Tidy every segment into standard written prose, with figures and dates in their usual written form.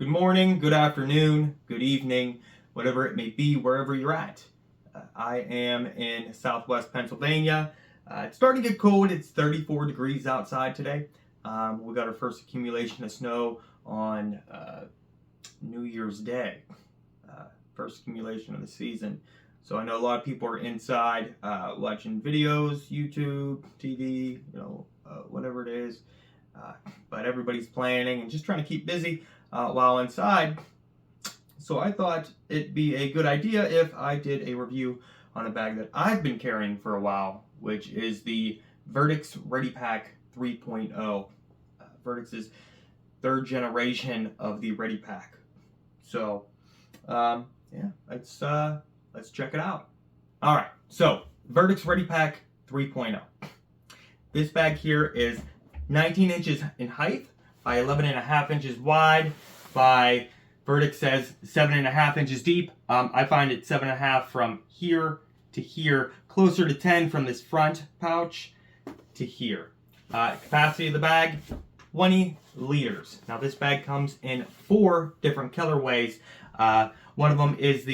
Good morning, good afternoon, good evening, whatever it may be, wherever you're at. I am in southwest Pennsylvania. It's starting to get cold. It's 34 degrees outside today. We got our first accumulation of snow on New Year's Day. First accumulation of the season. So I know a lot of people are inside watching videos, YouTube, TV, whatever it is. But everybody's planning and just trying to keep busy while inside. So I thought it'd be a good idea if I did a review on a bag that I've been carrying for a while, which is the Vertx Ready Pack 3.0. Vertx's third generation of the Ready Pack. So let's check it out. All right, so Vertx Ready Pack 3.0. This bag here is 19 inches in height by 11.5 inches wide by, Vertx says, 7.5 inches deep. I find it 7.5 from here to here, closer to 10 from this front pouch to here. Capacity of the bag, 20 liters. Now this bag comes in 4 different colorways. One of them is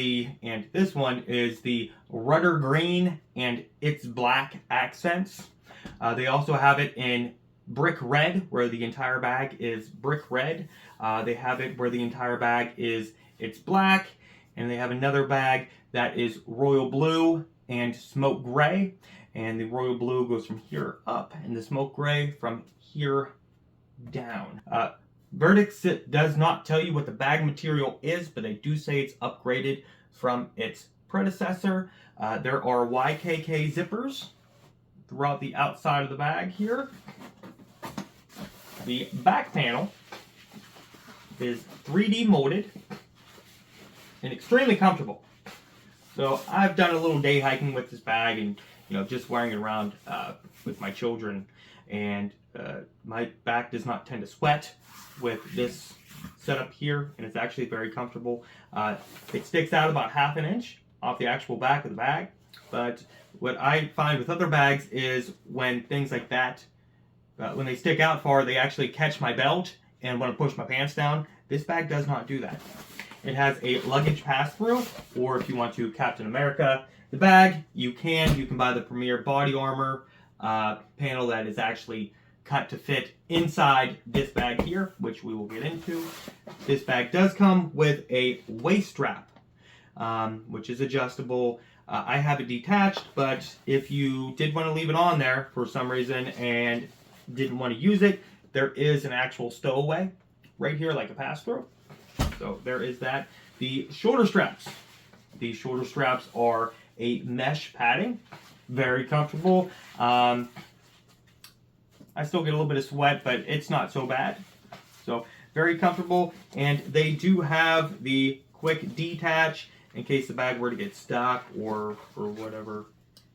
and this one is the Rudder Green and It's Black accents. They also have it in Brick Red, where the entire bag is brick red. They have it where the entire bag is It's Black, and they have another bag that is Royal Blue and Smoke Gray, and the Royal Blue goes from here up, and the Smoke Gray from here down. Vertx does not tell you what the bag material is, but they do say it's upgraded from its predecessor. There are YKK zippers throughout the outside of the bag here. The back panel is 3D molded and extremely comfortable. So I've done a little day hiking with this bag and just wearing it around with my children, and my back does not tend to sweat with this setup here, and it's actually very comfortable. It sticks out about 1/2 inch off the actual back of the bag, but what I find with other bags is when things like that, when they stick out far, they actually catch my belt and want to push my pants down. This bag does not do that. It has a luggage pass-through, or if you want to Captain America the bag, you can buy the Premier Body Armor panel that is actually cut to fit inside this bag here, which we will get into. This bag does come with a waist strap, which is adjustable. I have it detached, but if you did want to leave it on there for some reason and didn't want to use it, there is an actual stowaway right here, like a pass-through. So there is that. The shoulder straps. These shoulder straps are a mesh padding, very comfortable. I still get a little bit of sweat, but it's not so bad. So very comfortable, and they do have the quick detach in case the bag were to get stuck or for whatever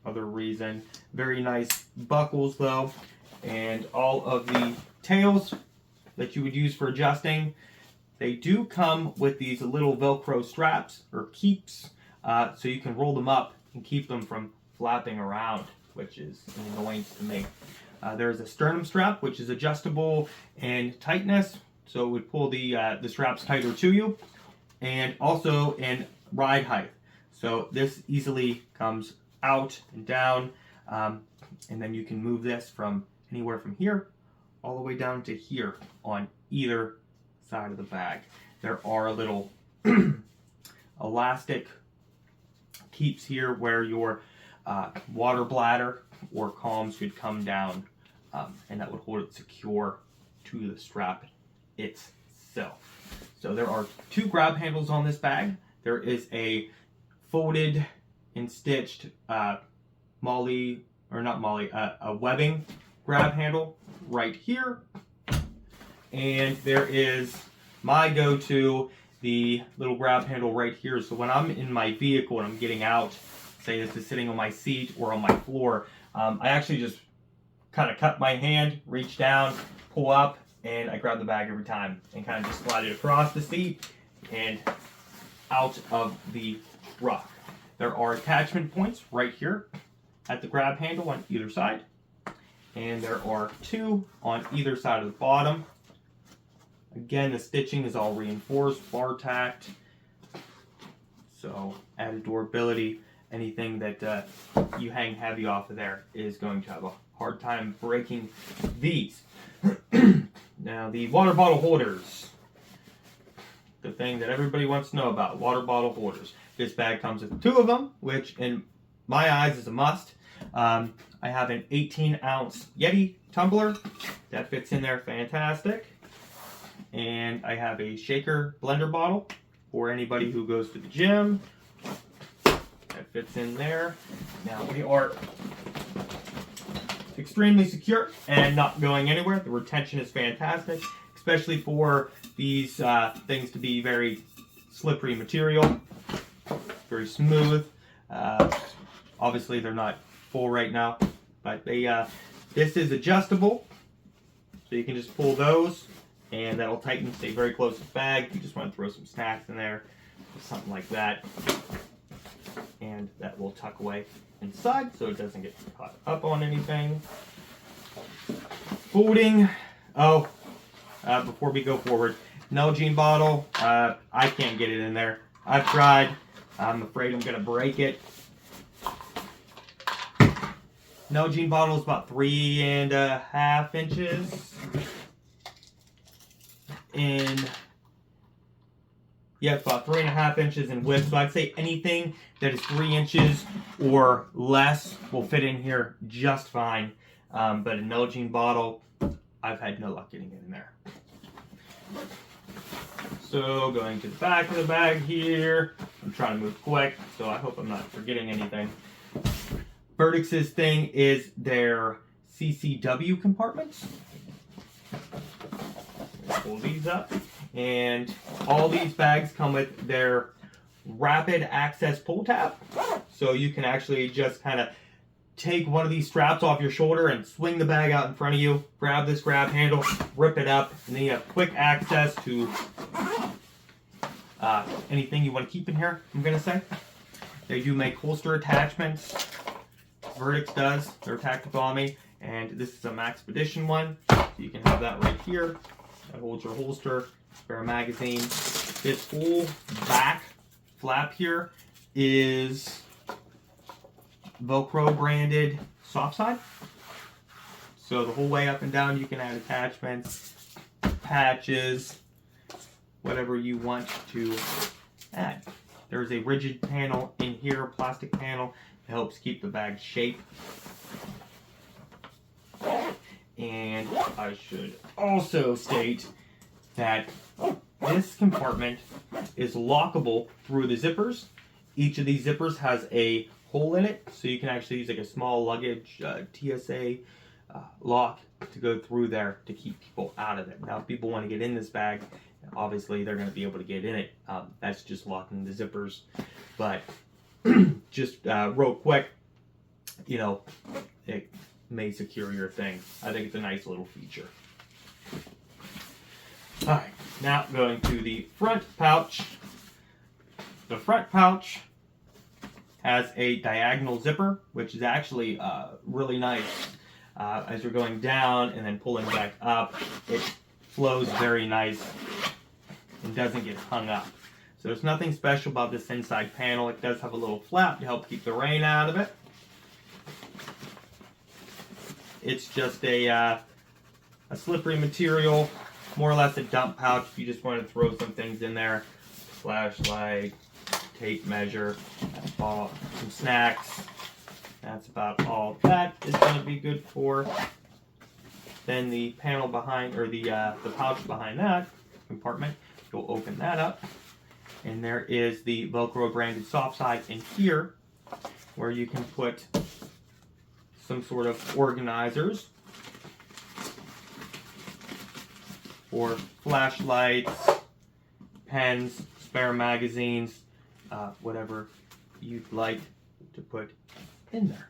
other reason. Very nice buckles though, and all of the tails that you would use for adjusting. They do come with these little Velcro straps or keeps, so you can roll them up and keep them from flapping around, which is an annoyance to me. There's a sternum strap, which is adjustable in tightness, so it would pull the straps tighter to you, and also in ride height. So this easily comes out and down, and then you can move this from anywhere from here all the way down to here on either side of the bag. There are little elastic keeps here where your water bladder or comms could come down, and that would hold it secure to the strap itself. So there are 2 grab handles on this bag. There is a folded and stitched a webbing grab handle right here, and there is my go-to, the little grab handle right here. So when I'm in my vehicle and I'm getting out, say this is sitting on my seat or on my floor, I actually just kind of cut my hand, reach down, pull up, and I grab the bag every time and kind of just slide it across the seat and out of the truck. There are attachment points right here at the grab handle on either side, and there are 2 on either side of the bottom Again, the stitching is all reinforced, bar tacked. So added durability. Anything that you hang heavy off of there is going to have a hard time breaking these. Now the water bottle holders. The thing that everybody wants to know about, water bottle holders. This bag comes with 2 of them, which in my eyes is a must. I have an 18-ounce Yeti tumbler that fits in there fantastic. And I have a shaker blender bottle for anybody who goes to the gym. That fits in there. Now we are extremely secure and not going anywhere. The retention is fantastic, especially for these things to be very slippery material, very smooth. Obviously they're not full right now, but they this is adjustable, so you can just pull those and that'll tighten, stay very close to the bag. You just want to throw some snacks in there, something like that, and that will tuck away inside so it doesn't get caught up on anything. Folding. Before we go forward, Nalgene bottle. I can't get it in there. I've tried. I'm afraid I'm gonna break it. Nalgene bottle is about 3.5 inches in. Yeah, it's about 3.5 inches in width. So I'd say anything that is 3 inches or less will fit in here just fine. But a Nalgene bottle, I've had no luck getting it in there. So going to the back of the bag here. I'm trying to move quick, so I hope I'm not forgetting anything. Vertx's thing is their CCW compartments. Pull these up. And all these bags come with their rapid access pull tab. So you can actually just kind of take one of these straps off your shoulder and swing the bag out in front of you, grab this grab handle, rip it up, and then you have quick access to anything you want to keep in here, I'm going to say. They do make holster attachments. Vertx does. They're Tactical Army. And this is a Maxpedition one. So you can have that right here. That holds your holster, spare magazine. This whole back flap here is Velcro branded soft side. So the whole way up and down you can add attachments, patches, whatever you want to add. There's a rigid panel in here, a plastic panel, that helps keep the bag shape. And I should also state that this compartment is lockable through the zippers. Each of these zippers has a hole in it, so you can actually use like a small luggage TSA lock to go through there to keep people out of it. Now, if people want to get in this bag, obviously they're going to be able to get in it. That's just locking the zippers. But just real quick, you know, it may secure your thing. I think it's a nice little feature. Alright, now going to the front pouch. The front pouch has a diagonal zipper, which is actually really nice. As you're going down and then pulling back up, it flows very nice and doesn't get hung up. So there's nothing special about this inside panel. It does have a little flap to help keep the rain out of it. It's just a slippery material, more or less a dump pouch if you just want to throw some things in there. Flashlight, tape measure, some snacks. That's about all that is going to be good for. Then the panel behind, or the pouch behind that compartment, you'll open that up. And there is the Velcro branded soft side in here, where you can put some sort of organizers for flashlights, pens, spare magazines, whatever you'd like to put in there.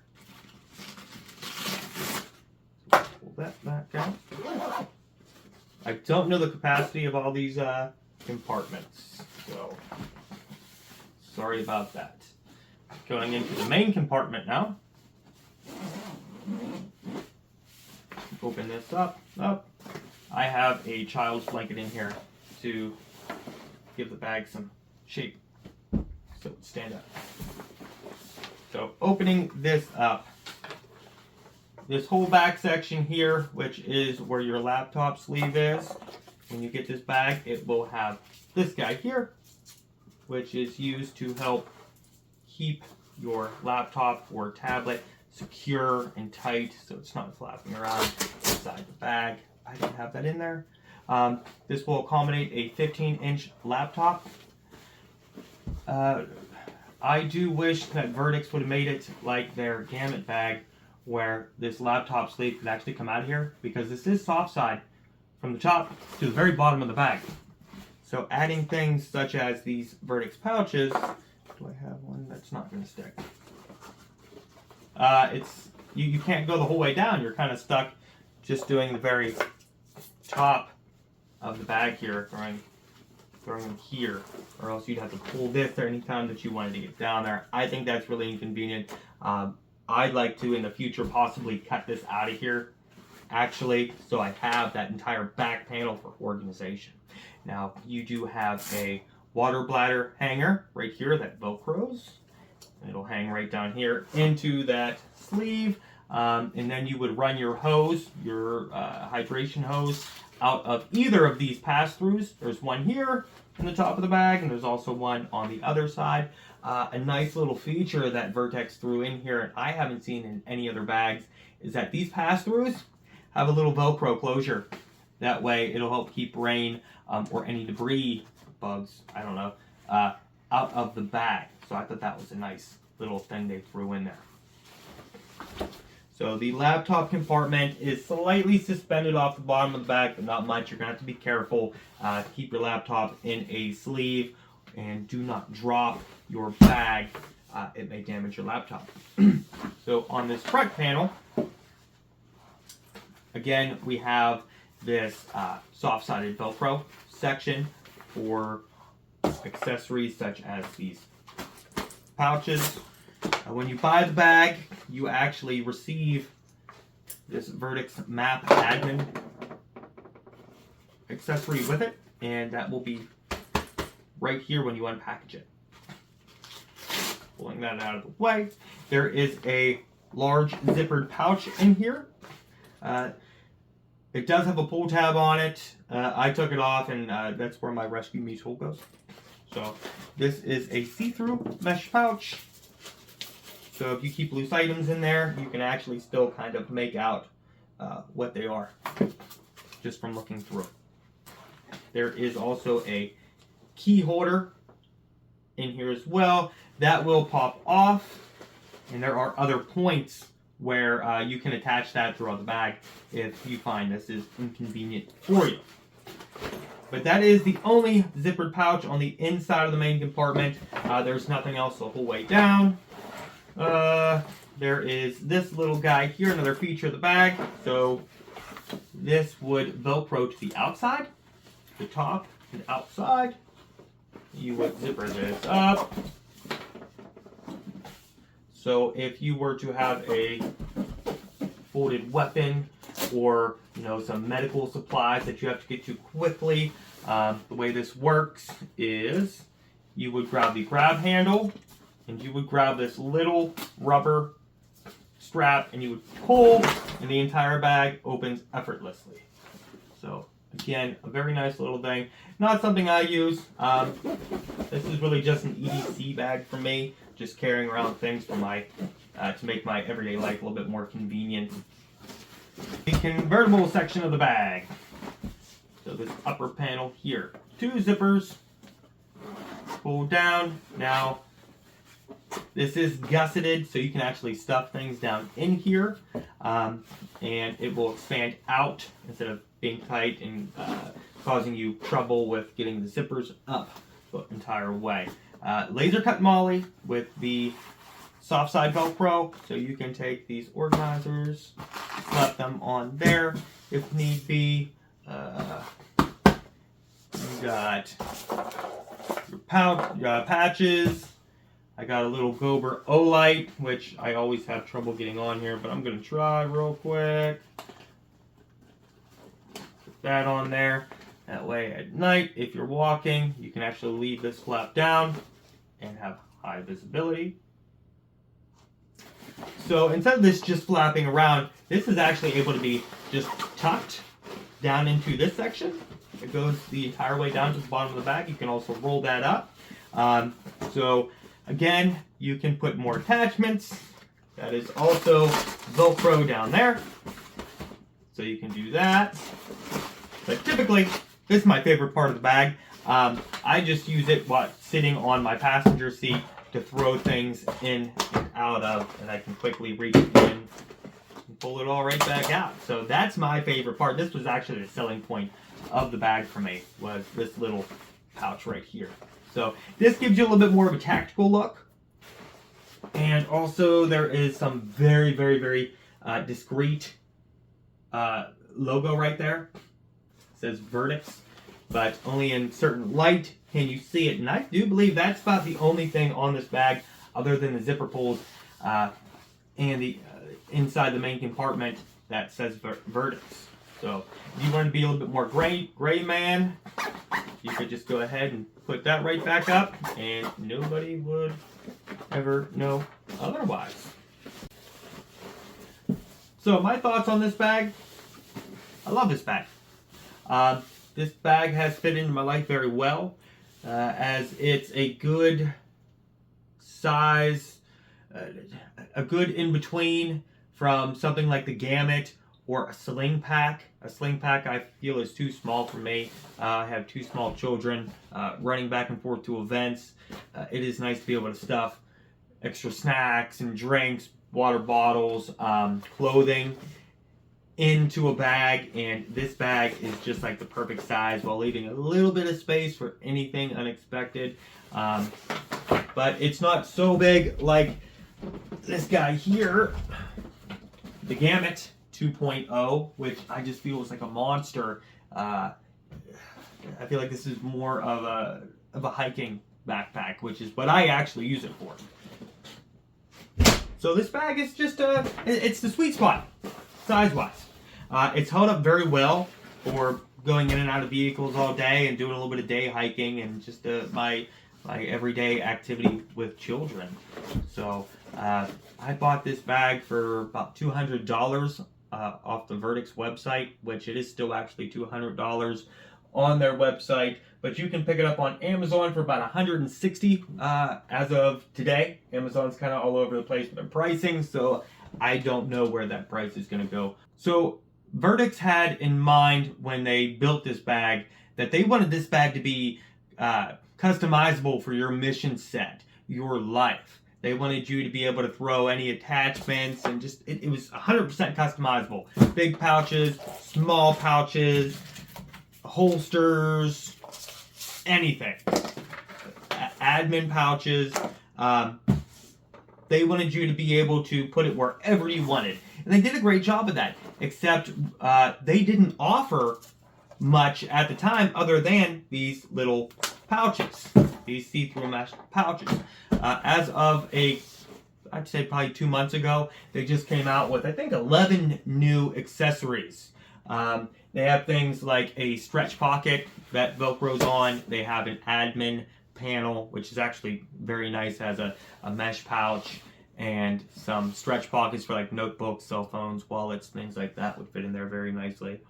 Pull that back out. I don't know the capacity of all these compartments, so sorry about that. Going into the main compartment now. Open this up. I have a child's blanket in here to give the bag some shape so it stand up. So opening this up, this whole back section here, which is where your laptop sleeve is, when you get this bag, it will have this guy here, which is used to help keep your laptop or tablet secure and tight so it's not flapping around inside the bag. I didn't have that in there. This will accommodate a 15-inch laptop. I do wish that Vertx would have made it like their Gamut bag, where this laptop sleeve could actually come out of here, because this is soft side from the top to the very bottom of the bag. So adding things such as these Vertx pouches, do I have one that's not going to stick? You can't go the whole way down. You're kind of stuck just doing the very top of the bag here, throwing them here, or else you'd have to pull this there anytime that you wanted to get down there. I think that's really inconvenient. I'd like to in the future possibly cut this out of here, actually, so I have that entire back panel for organization. Now, you do have a water bladder hanger right here that velcros. It'll hang right down here into that sleeve, and then you would run your hose, your hydration hose, out of either of these pass-throughs. There's one here in the top of the bag, and there's also one on the other side. A nice little feature that Vertx threw in here, and I haven't seen in any other bags, is that these pass-throughs have a little Velcro closure. That way it'll help keep rain or any debris, bugs, I don't know, out of the bag. So I thought that was a nice little thing they threw in there. So the laptop compartment is slightly suspended off the bottom of the bag, but not much. You're going to have to be careful. Keep your laptop in a sleeve and do not drop your bag. It may damage your laptop. So on this front panel, again, we have this soft-sided Velcro section for accessories such as these pouches. When you buy the bag, you actually receive this Vertx Map Admin accessory with it, and that will be right here when you unpackage it. Pulling that out of the way, there is a large zippered pouch in here. It does have a pull tab on it. I took it off, and that's where my Rescue Me tool goes. So this is a see-through mesh pouch. So if you keep loose items in there, you can actually still kind of make out what they are just from looking through. There is also a key holder in here as well. That will pop off, and there are other points where you can attach that throughout the bag if you find this is inconvenient for you. But that is the only zippered pouch on the inside of the main compartment. There's nothing else the whole way down. There is this little guy here, another feature of the bag. So this would Velcro to the outside, the top and outside. You would zipper this up. So if you were to have a folded weapon or some medical supplies that you have to get to quickly, the way this works is you would grab the grab handle and you would grab this little rubber strap and you would pull, and the entire bag opens effortlessly. So again, a very nice little thing. Not something I use. This is really just an EDC bag for me, just carrying around things for my to make my everyday life a little bit more convenient. The convertible section of the bag. So this upper panel here, 2 zippers, pull down. Now this is gusseted, so you can actually stuff things down in here, and it will expand out instead of being tight and causing you trouble with getting the zippers up the entire way. Laser cut molly with the soft side Velcro, so you can take these organizers, slap them on there if need be. You got your patches. I got a little Gober O-Light, which I always have trouble getting on here, but I'm going to try real quick. that on there. That way at night, if you're walking, you can actually leave this flap down and have high visibility. So instead of this just flapping around, this is actually able to be just tucked down into this section. It goes the entire way down to the bottom of the bag. You can also roll that up. So again, you can put more attachments. That is also Velcro down there. So you can do that. But typically, this is my favorite part of the bag. I just use it while sitting on my passenger seat to throw things in and out of, and I can quickly reach in and pull it all right back out. So that's my favorite part. This was actually the selling point of the bag for me, was this little pouch right here. So this gives you a little bit more of a tactical look. And also there is some very, very, very discreet logo right there. It says Vertx, but only in certain light can you see it. And I do believe that's about the only thing on this bag, other than the zipper pulls and the inside the main compartment that says Vertx. So if you want to be a little bit more gray man, you could just go ahead and put that right back up, and nobody would ever know otherwise. So my thoughts on this bag: I love this bag. This bag has fit into my life very well, as it's a good size, a good in-between from something like the Gamut or a sling pack. A sling pack I feel is too small for me. I have two small children running back and forth to events. It is nice to be able to stuff extra snacks and drinks, water bottles, clothing into a bag, and this bag is just like the perfect size while leaving a little bit of space for anything unexpected. But it's not so big like this guy here, the Gamut 2.0, which I just feel is like a monster. I feel like this is more of a hiking backpack, which is what I actually use it for. So this bag is just it's the sweet spot size-wise. It's held up very well for going in and out of vehicles all day and doing a little bit of day hiking and just my everyday activity with children. So I bought this bag for about $200 off the Vertx website, which it is still actually $200 on their website, but you can pick it up on Amazon for about $160 as of today. Amazon's kind of all over the place with their pricing, so I don't know where that price is going to go. So Vertx had in mind when they built this bag that they wanted this bag to be customizable for your mission set, your life. They wanted you to be able to throw any attachments, and just it was 100% customizable. Big pouches, small pouches, holsters, anything. Admin pouches. They wanted you to be able to put it wherever you wanted. And they did a great job of that, except they didn't offer much at the time other than these little pouches, these see-through mesh pouches. As of I'd say probably 2 months ago, they just came out with, I think, 11 new accessories. They have things like a stretch pocket that Velcros on. They have an admin panel, which is actually very nice, has a mesh pouch, and some stretch pockets for like notebooks, cell phones, wallets, things like that would fit in there very nicely.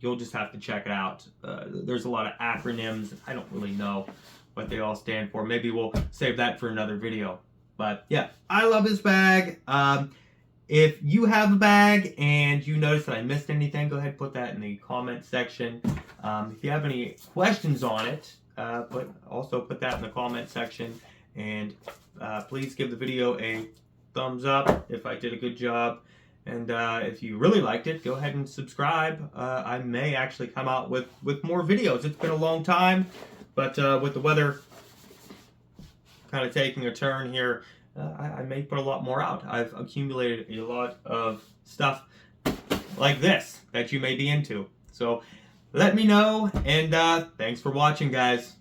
You'll just have to check it out. There's a lot of acronyms. I don't really know what they all stand for. Maybe we'll save that for another video. But yeah, I love this bag. If you have a bag and you notice that I missed anything, go ahead and put that in the comment section. If you have any questions on it, also put that in the comment section. And please give the video a thumbs up if I did a good job. And if you really liked it, go ahead and subscribe. I may actually come out with more videos. It's been a long time, but with the weather kind of taking a turn here, I may put a lot more out. I've accumulated a lot of stuff like this that you may be into. So let me know, and thanks for watching, guys.